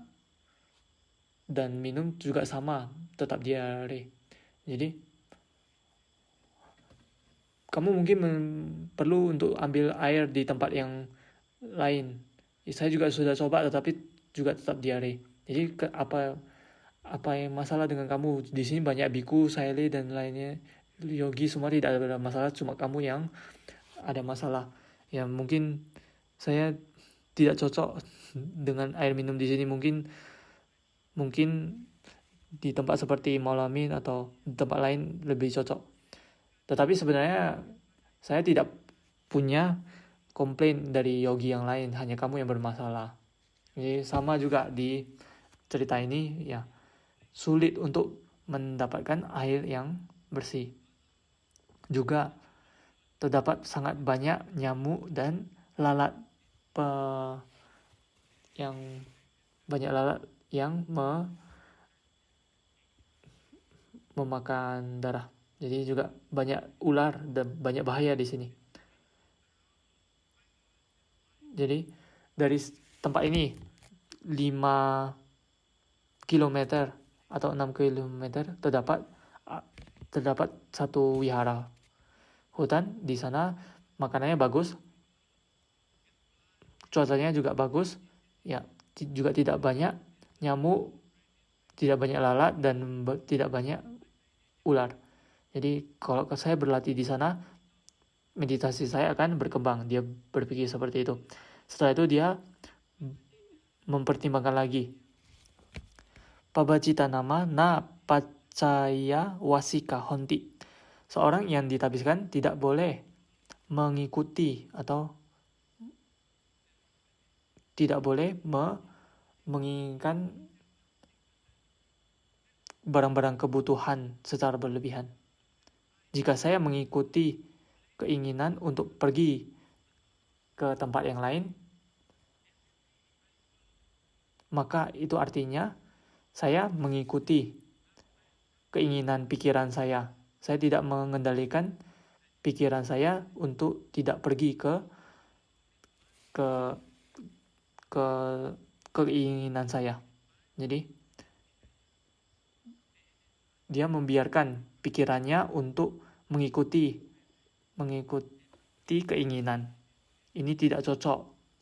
A: dan minum juga sama, tetap diare. Jadi kamu mungkin perlu untuk ambil air di tempat yang lain. Saya juga sudah coba tetapi juga tetap diare. Jadi apa yang masalah dengan kamu? Di sini banyak biku, saile dan lainnya, yogi semua tidak ada masalah, cuma kamu yang ada masalah. Ya mungkin saya tidak cocok dengan air minum di sini, mungkin di tempat seperti Maulamin atau di tempat lain lebih cocok. Tetapi sebenarnya saya tidak punya komplain dari yogi yang lain, hanya kamu yang bermasalah. Jadi sama juga di cerita ini, ya sulit untuk mendapatkan air yang bersih. Juga terdapat sangat banyak nyamuk dan lalat yang memakan darah. Jadi juga banyak ular dan banyak bahaya di sini. Jadi dari tempat ini 5 kilometer atau 6 kilometer terdapat satu wihara hutan. Di sana makanannya bagus, cuacanya juga bagus, ya juga tidak banyak nyamuk, tidak banyak lalat, dan tidak banyak ular. Jadi kalau saya berlatih di sana, meditasi saya akan berkembang. Dia berpikir seperti itu. Setelah itu dia mempertimbangkan lagi. Pabacita nama na pacaya wasika honti. Seorang yang ditabiskan tidak boleh mengikuti atau tidak boleh menginginkan barang-barang kebutuhan secara berlebihan. Jika saya mengikuti keinginan untuk pergi ke tempat yang lain, maka itu artinya saya mengikuti keinginan pikiran saya. Saya tidak mengendalikan pikiran saya untuk tidak pergi ke keinginan saya. Jadi dia membiarkan pikirannya untuk mengikuti keinginan. Ini tidak cocok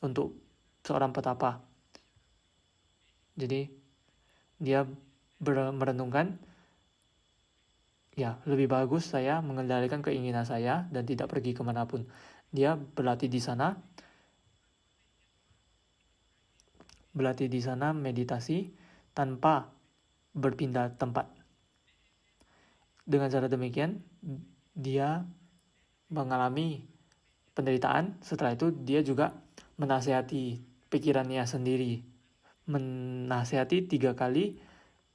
A: untuk seorang petapa. Jadi dia merenungkan, ya lebih bagus saya mengendalikan keinginan saya dan tidak pergi kemanapun. Dia berlatih di sana meditasi tanpa berpindah tempat. Dengan cara demikian dia mengalami penderitaan. Setelah itu dia juga menasihati pikirannya sendiri, menasihati 3 kali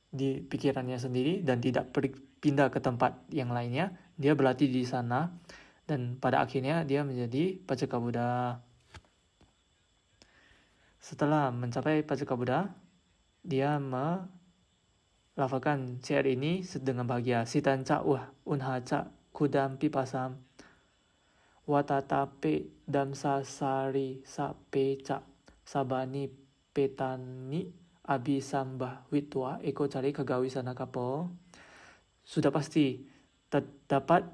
A: di pikirannya sendiri dan tidak pindah ke tempat yang lainnya. Dia berlatih di sana dan pada akhirnya dia menjadi Paceka Buddha. Setelah mencapai Paceka Buddha, dia melafalkan syair ini dengan bahagia. Sitanca unhaca kudam pipasam watatape damsa sari sapeca sabani petani abisambah witwa eko cari kagawi sana kapo. Sudah pasti terdapat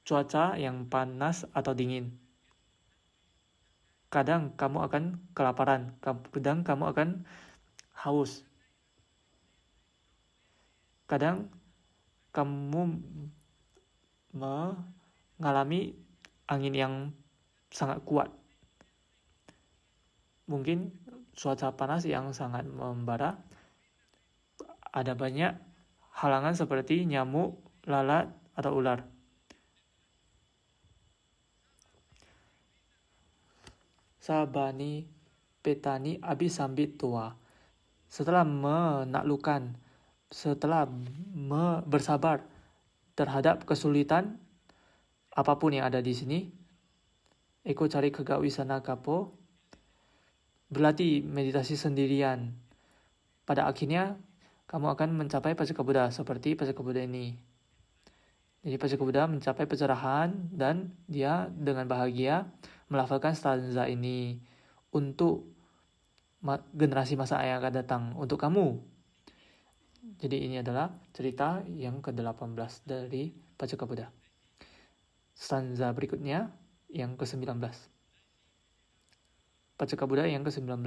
A: cuaca yang panas atau dingin. Kadang kamu akan kelaparan, kadang kamu akan haus. Kadang kamu mengalami angin yang sangat kuat. Mungkin cuaca panas yang sangat membara. Ada banyak halangan seperti nyamuk, lalat, atau ular. Sabani petani abisambit tua. Setelah menaklukkan, setelah bersabar terhadap kesulitan apapun yang ada di sini, eko cari kegawisana kapo, berlatih meditasi sendirian. Pada akhirnya kamu akan mencapai Paceka Buddha seperti Paceka Buddha ini. Jadi Paceka Buddha mencapai pencerahan dan dia dengan bahagia melafalkan stanza ini untuk generasi masa yang akan datang, untuk kamu. Jadi ini adalah cerita yang ke-18 dari Paceka Buddha. Stanza berikutnya yang ke-19. Paceka Buddha yang ke-19.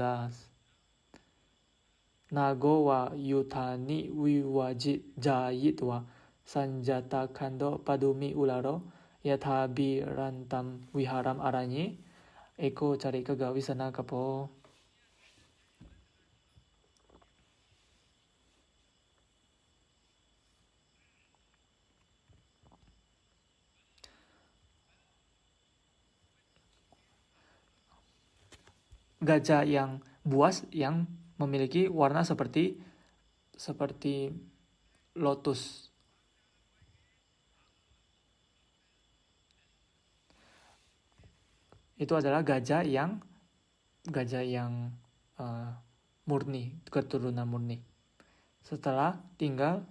A: Nago wa yutani wiwajit jayitwa sanjata kando padumi ularo yatabi rantam wiharam aranye eko cari kegawisana kapo. Gajah yang buas yang memiliki warna seperti lotus. Itu adalah gajah yang murni, keturunan murni. Setelah tinggal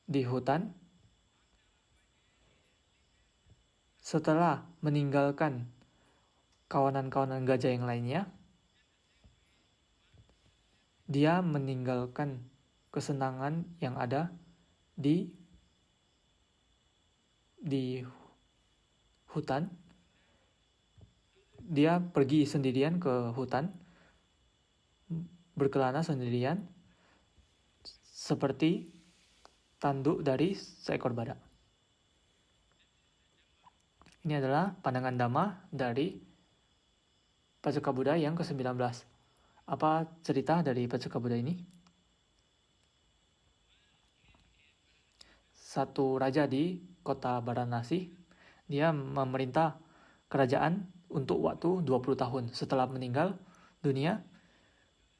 A: di hutan, setelah meninggalkan kawanan-kawanan gajah yang lainnya, dia meninggalkan kesenangan yang ada di hutan. Dia pergi sendirian ke hutan, berkelana sendirian, seperti tanduk dari seekor badak. Ini adalah pandangan Dhamma dari Paceka Buddha yang ke-19. Apa cerita dari Paceka Buddha ini? Satu raja di kota Varanasi, dia memerintah kerajaan untuk waktu 20 tahun. Setelah meninggal dunia,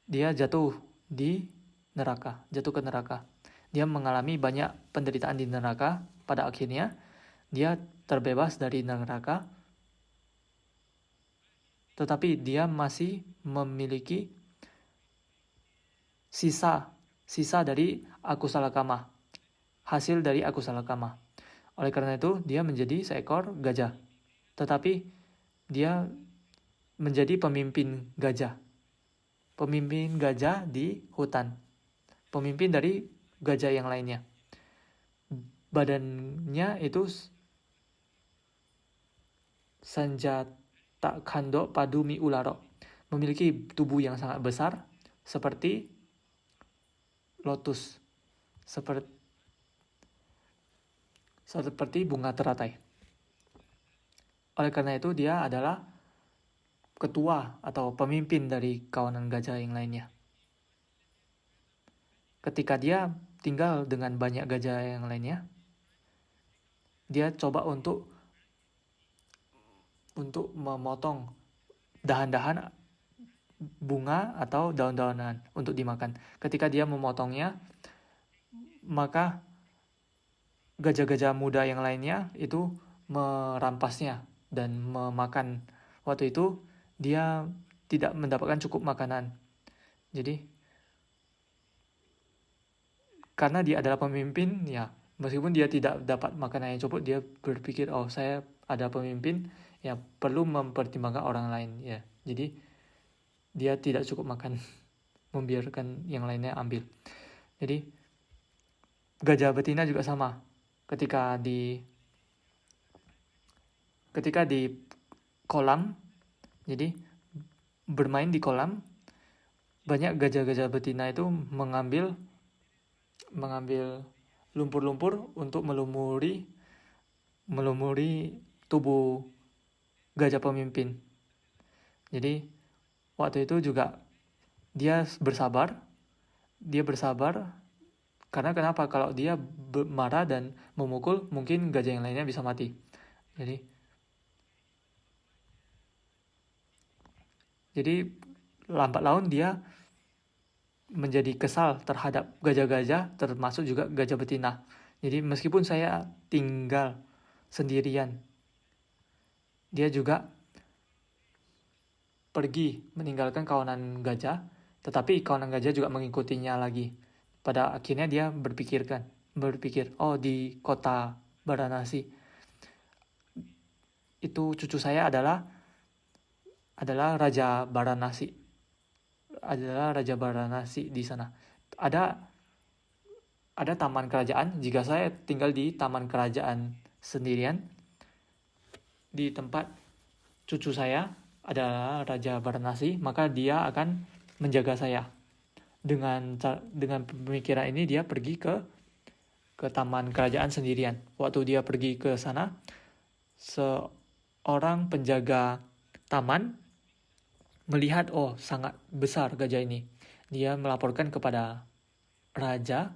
A: dia jatuh ke neraka. Dia mengalami banyak penderitaan di neraka. Pada akhirnya, dia terbebas dari neraka. Tetapi dia masih memiliki sisa dari akusala kama, hasil dari akusala kama. Oleh karena itu, dia menjadi seekor gajah. Tetapi dia menjadi pemimpin gajah. Pemimpin gajah di hutan. Pemimpin dari gajah yang lainnya. Badannya itu sanjata kando padumi ularo. Memiliki tubuh yang sangat besar seperti lotus. Seperti bunga teratai. Oleh karena itu, dia adalah ketua atau pemimpin dari kawanan gajah yang lainnya. Ketika dia tinggal dengan banyak gajah yang lainnya, dia coba untuk memotong dahan-dahan bunga atau daun-daunan untuk dimakan. Ketika dia memotongnya, maka gajah-gajah muda yang lainnya itu merampasnya dan memakan. Waktu itu dia tidak mendapatkan cukup makanan. Jadi karena dia adalah pemimpin, ya meskipun dia tidak dapat makanan yang cukup, dia berpikir, oh saya ada pemimpin, ya perlu mempertimbangkan orang lain, ya. Jadi dia tidak cukup makan, membiarkan yang lainnya ambil. Jadi gajah betina juga sama. Ketika di kolam, jadi bermain di kolam, banyak gajah-gajah betina itu mengambil lumpur-lumpur untuk melumuri tubuh gajah pemimpin. Jadi waktu itu juga dia bersabar karena kenapa? Kalau dia marah dan memukul, mungkin gajah yang lainnya bisa mati. Jadi lambat laun dia menjadi kesal terhadap gajah-gajah, termasuk juga gajah betina. Jadi meskipun saya tinggal sendirian, dia juga pergi meninggalkan kawanan gajah, tetapi kawanan gajah juga mengikutinya lagi. Pada akhirnya dia berpikir, oh di kota Varanasi itu cucu saya adalah Raja Varanasi. Adalah Raja Varanasi di sana. Ada taman kerajaan. Jika saya tinggal di taman kerajaan sendirian, di tempat cucu saya adalah Raja Varanasi, maka dia akan menjaga saya. Dengan pemikiran ini dia pergi ke taman kerajaan sendirian. Waktu dia pergi ke sana, seorang penjaga taman melihat, oh sangat besar gajah ini. Dia melaporkan kepada raja.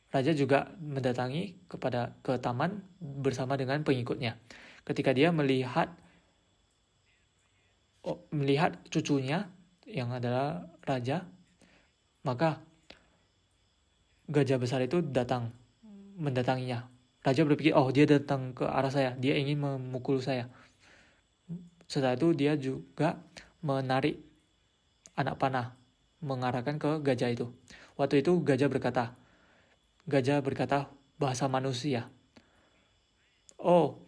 A: Raja juga mendatangi ke taman bersama dengan pengikutnya. Ketika dia melihat cucunya yang adalah raja, maka gajah besar itu mendatanginya. Raja berpikir, oh dia datang ke arah saya, dia ingin memukul saya. Setelah itu dia juga menarik anak panah, mengarahkan ke gajah itu. Waktu itu gajah berkata bahasa manusia. Oh,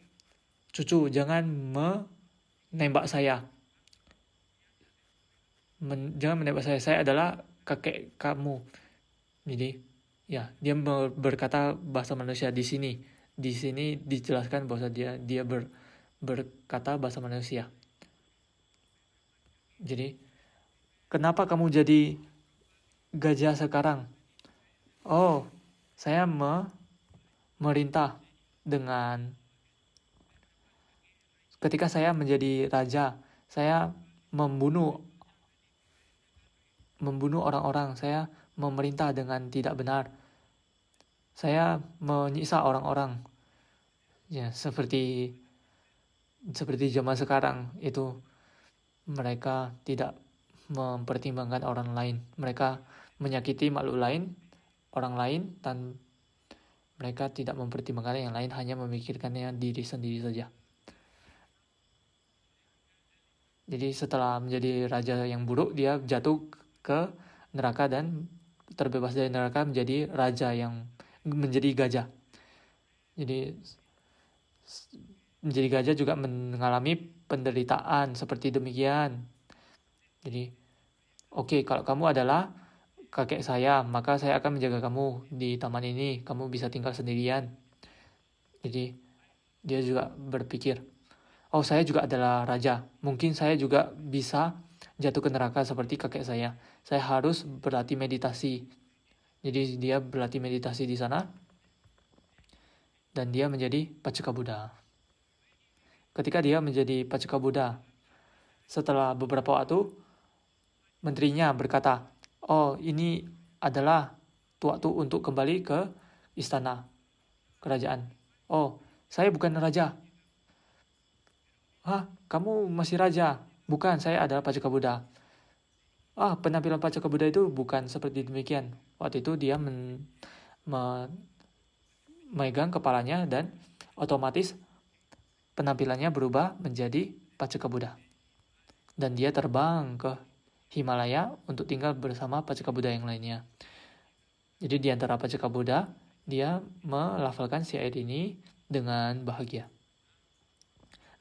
A: cucu, jangan menembak saya. Jangan menembak saya adalah kakek kamu. Jadi ya, dia berkata bahasa manusia di sini. Di sini dijelaskan bahwa dia berkata bahasa manusia. Jadi, kenapa kamu jadi gajah sekarang? Oh, saya merintah dengan ketika saya menjadi raja, saya membunuh orang-orang, saya memerintah dengan tidak benar. Saya menyiksa orang-orang. Ya, seperti zaman sekarang itu mereka tidak mempertimbangkan orang lain. Mereka menyakiti makhluk lain, orang lain, dan mereka tidak mempertimbangkan yang lain, hanya memikirkannya diri sendiri saja. Jadi setelah menjadi raja yang buruk, dia jatuh ke neraka dan terbebas dari neraka menjadi raja yang menjadi gajah. Jadi menjadi gajah juga mengalami penderitaan seperti demikian. Jadi, oke, kalau kamu adalah kakek saya, maka saya akan menjaga kamu di taman ini. Kamu bisa tinggal sendirian. Jadi, dia juga berpikir, oh, saya juga adalah raja. Mungkin saya juga bisa jatuh ke neraka seperti kakek saya. Saya harus berlatih meditasi. Jadi, dia berlatih meditasi di sana. Dan dia menjadi Paceka Buddha. Ketika dia menjadi Paceka Buddha, setelah beberapa waktu, menterinya berkata, oh, ini adalah waktu untuk kembali ke istana kerajaan. Oh, saya bukan raja. Hah, kamu masih raja? Bukan, saya adalah Paceka Buddha. Penampilan Paceka Buddha itu bukan seperti demikian. Waktu itu dia memegang kepalanya dan otomatis penampilannya berubah menjadi Paceka Buddha. Dan dia terbang ke Himalaya untuk tinggal bersama Paceka Buddha yang lainnya. Jadi di antara Paceka Buddha, dia melafalkan si ayat ini dengan bahagia.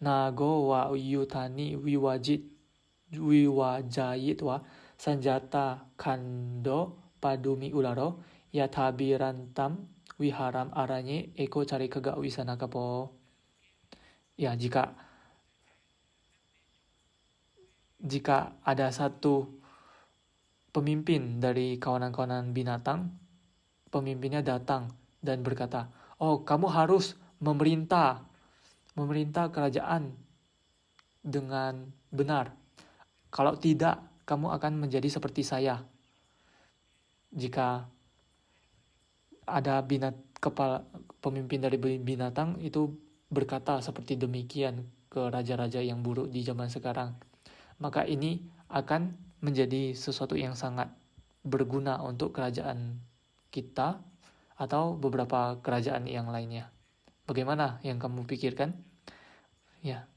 A: Nago wa yutani wiwajayit wa sanjata kando padumi ularo yatabirantam wiharam aranye eko cari kega wisana kapo. Ya, jika ada satu pemimpin dari kawanan-kawanan binatang, pemimpinnya datang dan berkata, oh, kamu harus memerintah kerajaan dengan benar. Kalau tidak, kamu akan menjadi seperti saya. Jika ada pemimpin dari binatang itu berkata seperti demikian ke raja-raja yang buruk di zaman sekarang, maka ini akan menjadi sesuatu yang sangat berguna untuk kerajaan kita atau beberapa kerajaan yang lainnya. Bagaimana yang kamu pikirkan? Ya,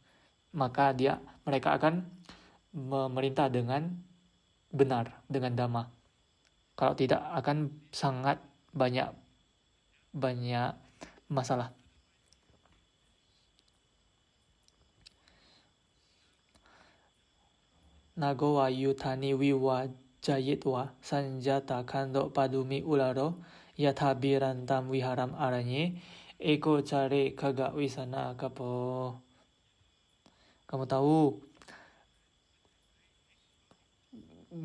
A: maka mereka akan memerintah dengan benar, dengan dhamma. Kalau tidak, akan sangat banyak masalah. Nago wa yutani wiwajayit wa sanjata kando padumi ularo yatabirantam wiharam aranye eko care kaga wisana kapo. Kamu tahu,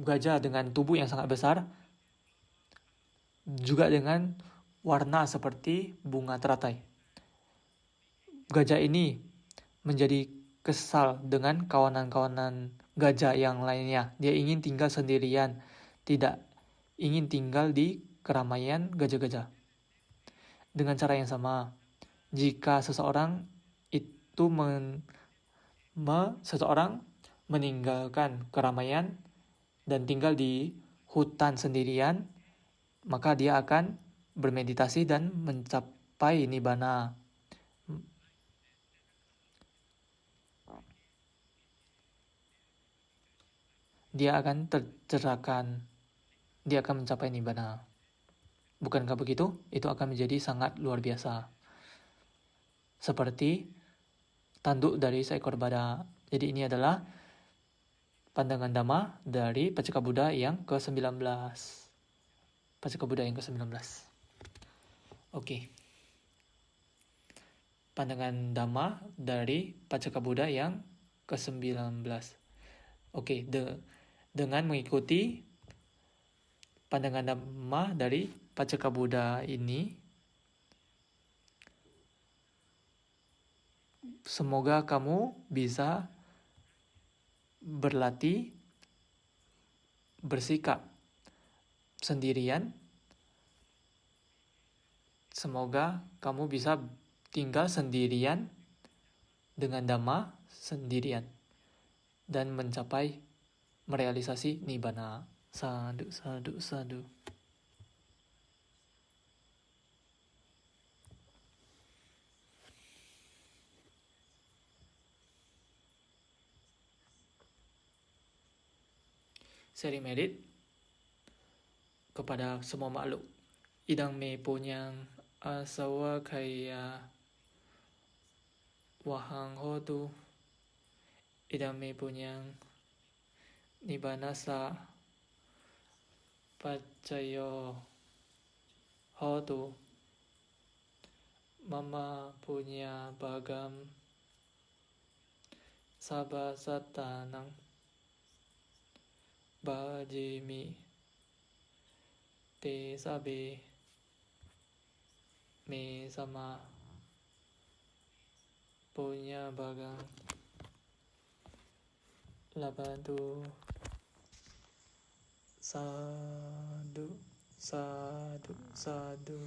A: gajah dengan tubuh yang sangat besar, juga dengan warna seperti bunga teratai. Gajah ini menjadi kesal dengan kawanan-kawanan gajah yang lainnya. Dia ingin tinggal sendirian, tidak ingin tinggal di keramaian gajah-gajah. Dengan cara yang sama, jika seseorang meninggalkan keramaian dan tinggal di hutan sendirian, maka dia akan bermeditasi dan mencapai nibbana. Dia akan tercerahkan, dia akan mencapai nibbana. Bukankah begitu? Itu akan menjadi sangat luar biasa. Seperti tanduk dari seekor badak. Jadi ini adalah pandangan Dhamma dari Paceka Buddha yang ke-19. Paceka Buddha yang ke-19. Oke. Pandangan Dhamma dari Paceka Buddha yang ke-19. Oke, dengan mengikuti pandangan Dhamma dari Paceka Buddha ini, semoga kamu bisa berlatih bersikap sendirian. Semoga kamu bisa tinggal sendirian dengan Dhamma sendirian dan mencapai merealisasi Nibbana. Sadu, sadu, sadu. Seri medit kepada semua makhluk. Idang me punyang asawa kaya wahang hotu. Idang me punyang nibbanasa pacayo hotu. Mama punya bagam sabasatanang bajimi te sabe me sama punya bagam labadu. Sadu, sadu, sadu.